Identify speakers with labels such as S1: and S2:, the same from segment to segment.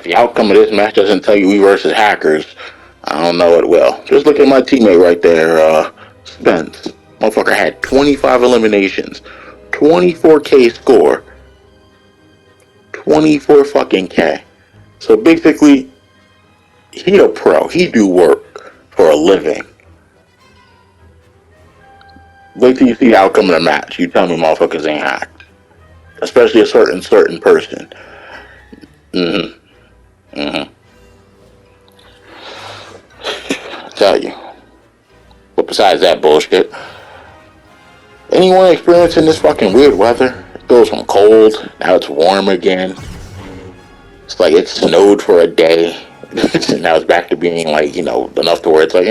S1: the outcome of this match doesn't tell you we versus hackers, I don't know it will. Just look at my teammate right there, Spence. Motherfucker had 25 eliminations, 24K score, 24 fucking K. So basically, he a pro. He do work for a living. Wait till you see the outcome of the match. You tell me motherfuckers ain't hacked. Especially a certain person. I tell you. But besides that bullshit, anyone experiencing this fucking weird weather? It goes from cold, now it's warm again. It's like it snowed for a day. Now it's back to being like, enough to where it's like,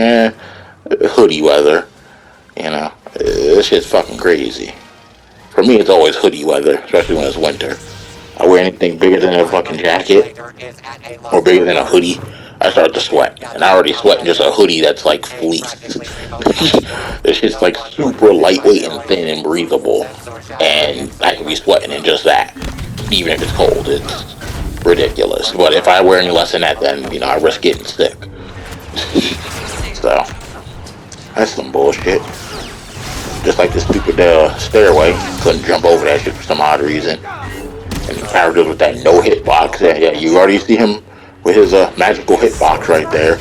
S1: hoodie weather. This shit's fucking crazy. For me, it's always hoodie weather, especially when it's winter. I wear anything bigger than a fucking jacket or bigger than a hoodie, I start to sweat. And I already sweat in just a hoodie that's like fleece. This shit's like super lightweight and thin and breathable. And I can be sweating in just that. Even if it's cold, it's ridiculous. But if I wear any less than that, then, I risk getting sick. So, that's some bullshit. Just like this stupid stairway. Couldn't jump over that shit for some odd reason. And the characters with that no hitbox. Yeah, you already see him with his magical hitbox right there.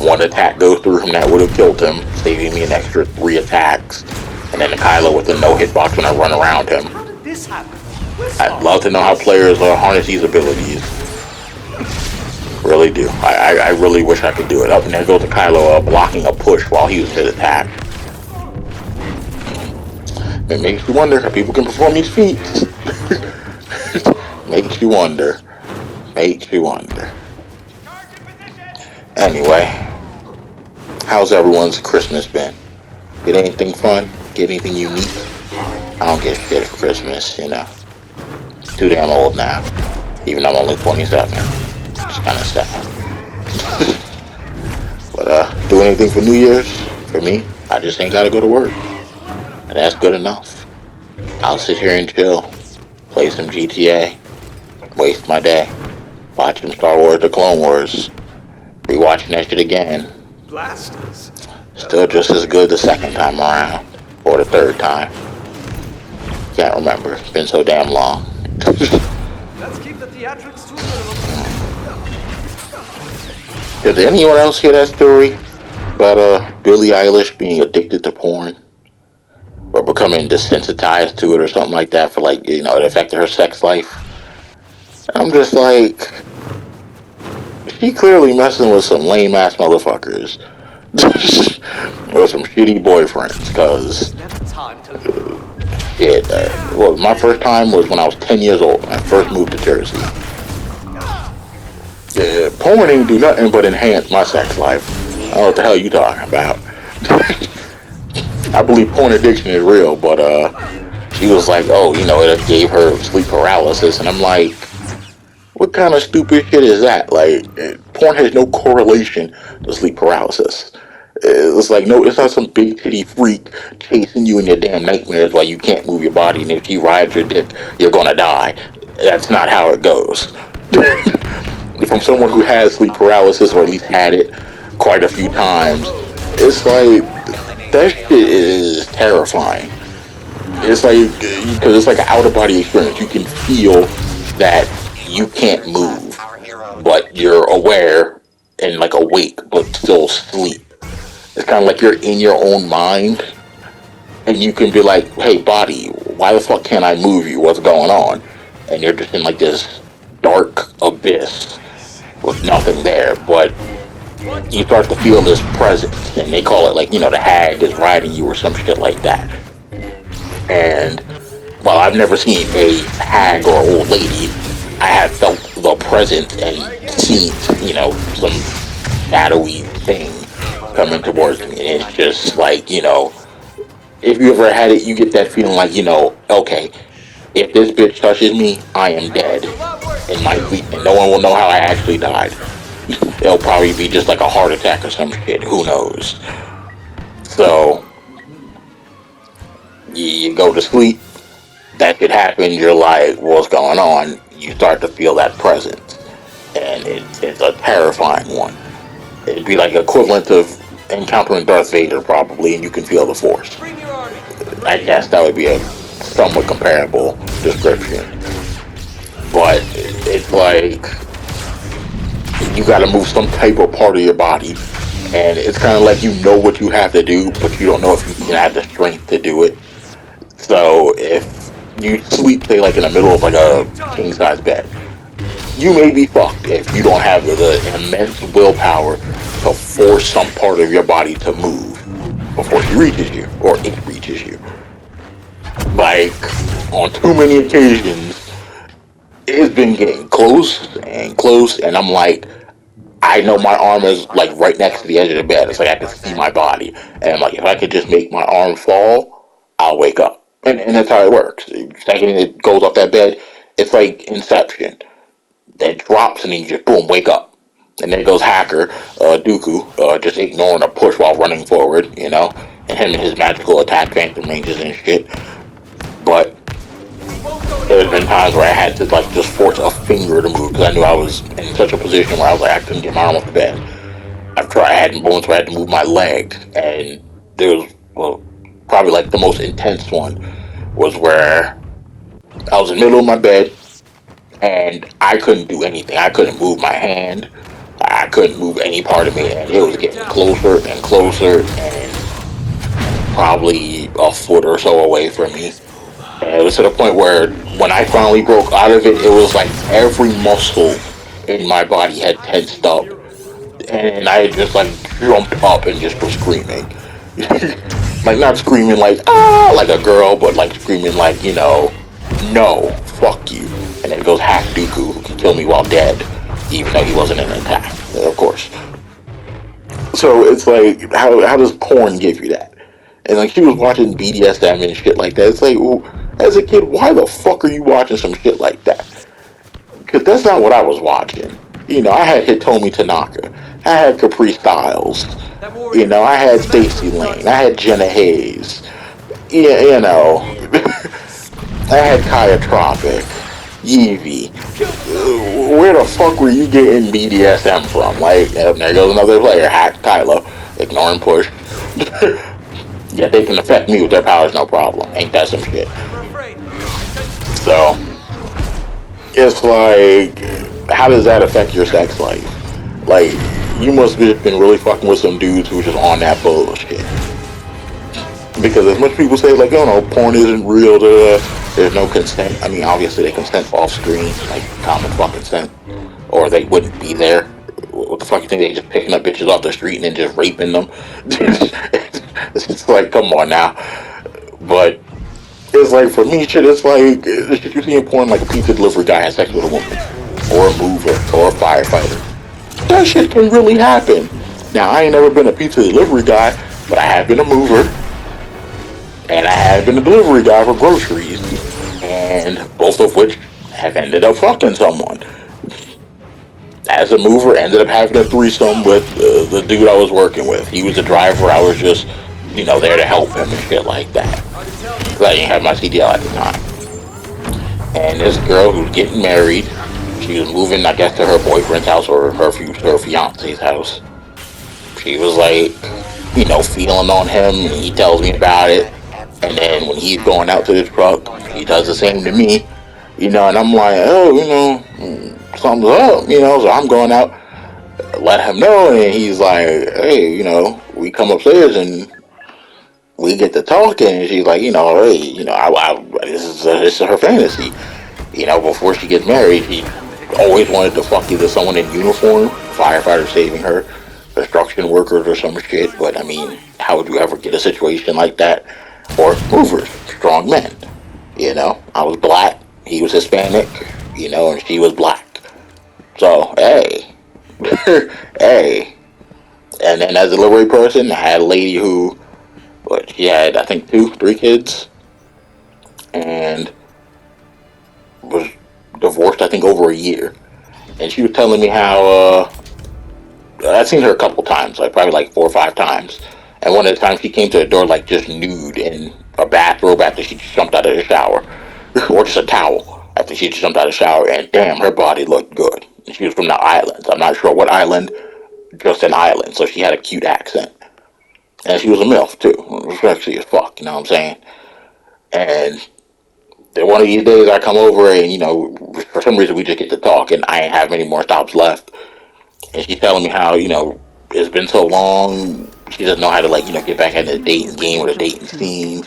S1: One attack goes through him that would have killed him, saving me an extra 3 attacks. And then the Kylo with the no hitbox when I run around him. I'd love to know how players harness these abilities. Really do. I really wish I could do it. Up and there goes the Kylo blocking a push while he was hit attack. It makes you wonder how people can perform these feats. Makes you wonder. Anyway, how's everyone's Christmas been? Get anything fun? Get anything unique? I don't get shit for Christmas, Too damn old now. Even though I'm only 27. It's kind of sad. But, do anything for New Year's? For me, I just ain't gotta go to work. And that's good enough. I'll sit here and chill. Play some GTA. Waste my day. Watch some Star Wars The Clone Wars. Rewatching that shit again.
S2: Blasters.
S1: Still just as good the second time around. Or the third time. Can't remember. It's been so damn long.
S2: Let's keep the theatrics to a minimum.
S1: Did anyone else hear that story about Billie Eilish being addicted to porn? Or becoming desensitized to it or something like that for it affected her sex life? I'm just like, she clearly messing with some lame ass motherfuckers. Or some shitty boyfriends, cause my first time was when I was 10 years old when I first moved to Jersey. Yeah, porn ain't do nothing but enhance my sex life. I don't know what the hell you talking about. I believe porn addiction is real, but she was like, it gave her sleep paralysis, and I'm like, what kind of stupid shit is that? Porn has no correlation to sleep paralysis. It's like, no, it's not some big titty freak chasing you in your damn nightmares while you can't move your body, and if she rides your dick, you're gonna die. That's not how it goes. From someone who has sleep paralysis, or at least had it quite a few times, it's like, that shit is terrifying. It's like, because it's like an out-of-body experience. You can feel that you can't move, but you're aware and awake, but still asleep. It's kind of like you're in your own mind, and you can be like, hey, body, why the fuck can't I move you? What's going on? And you're just in this dark abyss with nothing there, but you start to feel this presence, and they call it the hag is riding you or some shit like that. And while I've never seen a hag or old lady, I have felt the presence and seen, some shadowy thing coming towards me. And it's just if you ever had it, you get that feeling okay, if this bitch touches me, I am dead in my sleep, and no one will know how I actually died. It'll probably be just a heart attack or some shit, who knows. So, you go to sleep, that could happen, you're like, what's going on? You start to feel that presence. it's a terrifying one. It'd be like equivalent of encountering Darth Vader probably, and you can feel the Force.
S2: Bring your army.
S1: I guess that would be a somewhat comparable description. But it's like you got to move some type of part of your body, and it's kind of like you know what you have to do, but you don't know if you have the strength to do it. So if you sleep, say, like in the middle of like a king size bed, you may be fucked if you don't have the immense willpower to force some part of your body to move before she reaches you, or it reaches you. Like, on too many occasions, it's been getting close and close, and I'm like, I know my arm is like right next to the edge of the bed. It's like I can see my body, and I'm like, if I could just make my arm fall, I'll wake up. And that's how it works. The second it goes off that bed, it's like Inception. That drops, and then you just boom, wake up. And then goes Hacker, Dooku, just ignoring a push while running forward, you know, and him and his magical attack phantom ranges and shit. But there's been times where I had to like just force a finger to move because I knew I was in such a position where I was like I couldn't get my arm off the bed. I had moments where I had to move my leg, and there was probably like the most intense one was where I was in the middle of my bed and I couldn't do anything. I couldn't move my hand. I couldn't move any part of me, and it was getting closer and closer, and probably a foot or so away from me. And it was to the point where when I finally broke out of it, it was like every muscle in my body had tensed up, and I had just like jumped up and just was screaming. Like not screaming like ah like a girl, but like screaming like, you know, no, fuck you. And then it goes Hack Dooku, who can kill me while dead, even though he wasn't in an attack, of course. So it's like, how does porn give you that? And like she was watching BDSM and shit like that. It's like, well, as a kid, why the fuck are you watching some shit like that? Because that's not what I was watching. You know, I had Hitomi Tanaka. I had Capri Styles. You know, I had Stacey Lane. I had Jenna Hayes. Yeah, you know. I had Kaya Tropic. Yeevee. Where the fuck were you getting BDSM from? Like, there goes another player, Hack Kylo. Ignoring push. Yeah, they can affect me with their powers, no problem. Ain't that some shit? So, it's like, how does that affect your sex life? Like, you must have been really fucking with some dudes who just on that bullshit. Because as much people say, like, oh no, porn isn't real, there's no consent. I mean, obviously they consent off screen, like common fucking sense. Or they wouldn't be there. What the fuck you think, they just picking up bitches off the street and then just raping them? It's just like, come on now. But it's like, for me, shit, it's like, the shit you see in porn, like a pizza delivery guy has sex with a woman, or a mover, or a firefighter. That shit can really happen. Now, I ain't never been a pizza delivery guy, but I have been a mover, and I have been a delivery guy for groceries, and both of which have ended up fucking someone. As a mover, ended up having a threesome with the dude I was working with. He was the driver, I was just, you know, there to help him and shit like that. Because I didn't have my CDL at the time. And this girl who was getting married, she was moving, I guess, to her boyfriend's house or her fiance's house. She was like, you know, feeling on him, and he tells me about it. And then when he's going out to the truck, he does the same to me. You know, and I'm like, oh, you know, something's up, you know, so I'm going out, let him know, and he's like, hey, you know, we come upstairs and we get to talking, and she's like, you know, hey, you know, this is her fantasy. You know, before she gets married, he always wanted to fuck either someone in uniform, firefighter saving her, construction workers or some shit, but I mean, how would you ever get a situation like that? Or movers, strong men, you know, I was black, he was Hispanic, you know, and she was black. So, hey, hey. And then as a delivery person, I had a lady who, she had, I think, 3 kids, and was divorced, I think, over a year. And she was telling me how, I've seen her a couple times, like probably like 4 or 5 times. And one of the times she came to the door like just nude in a bathrobe after she jumped out of the shower. Or just a towel after she jumped out of the shower, and damn, her body looked good. she was from the islands. I'm not sure what island, just an island. So she had a cute accent. And she was a MILF too. Sexy as fuck, you know what I'm saying? And then one of these days I come over and, for some reason we just get to talk and I ain't have any more stops left. And she's telling me how, it's been so long. She doesn't know how to, get back into the dating game or the dating scene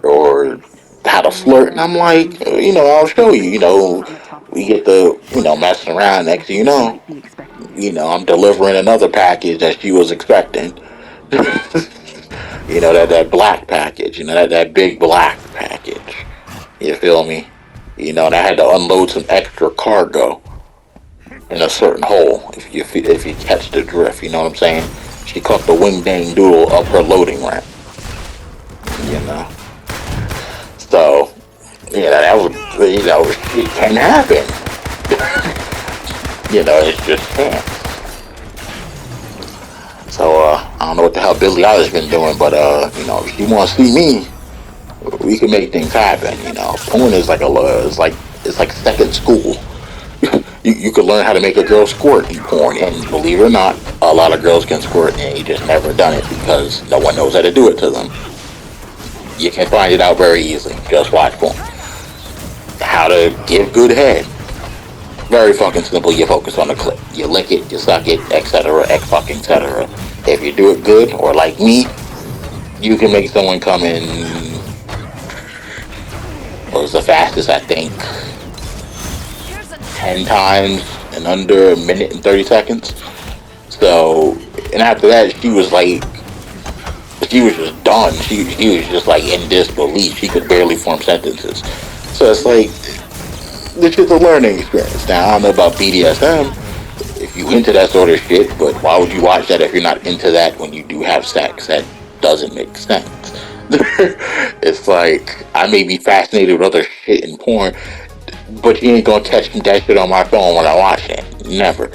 S1: or how to flirt. And I'm like, I'll show you, we get to, messing around. Next thing I'm delivering another package that she was expecting. that black package, that big black package. You feel me? And I had to unload some extra cargo in a certain hole, if you catch the drift, you know what I'm saying? She caught the wing dang doodle up her loading ramp. So, that was, it can happen. It's just chance. So, I don't know what the hell Billie Eilish been doing, but, if she wants to see me, we can make things happen, Porn is it's like second school. You could learn how to make a girl squirt in porn, and believe it or not, a lot of girls can squirt, and they just never done it because no one knows how to do it to them. You can find it out very easily. Just watch porn. How to give good head. Very fucking simple. You focus on the clip. You lick it, you suck it, etc., etc. If you do it good, or like me, you can make someone come in. What was the fastest, I think? 10 times in under a minute and 30 seconds. So, and after that, she was just done. She was just in disbelief. She could barely form sentences. So it's this is a learning experience. Now, I don't know about BDSM, if you into that sort of shit, but why would you watch that if you're not into that when you do have sex? That doesn't make sense. It's I may be fascinated with other shit in porn, but you ain't gonna catch that shit on my phone when I watch it. Never.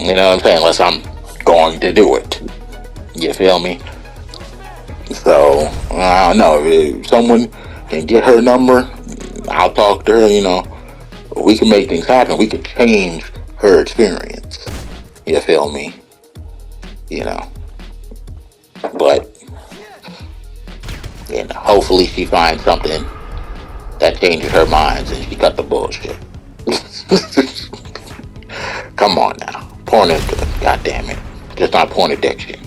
S1: You know what I'm saying? Unless I'm going to do it. You feel me? So, I don't know. If someone can get her number, I'll talk to her, We can make things happen. We can change her experience. You feel me? But, hopefully she finds something that changes her mind and she cut the bullshit. Come on now. Porn is good. God damn it. Just not porn addiction.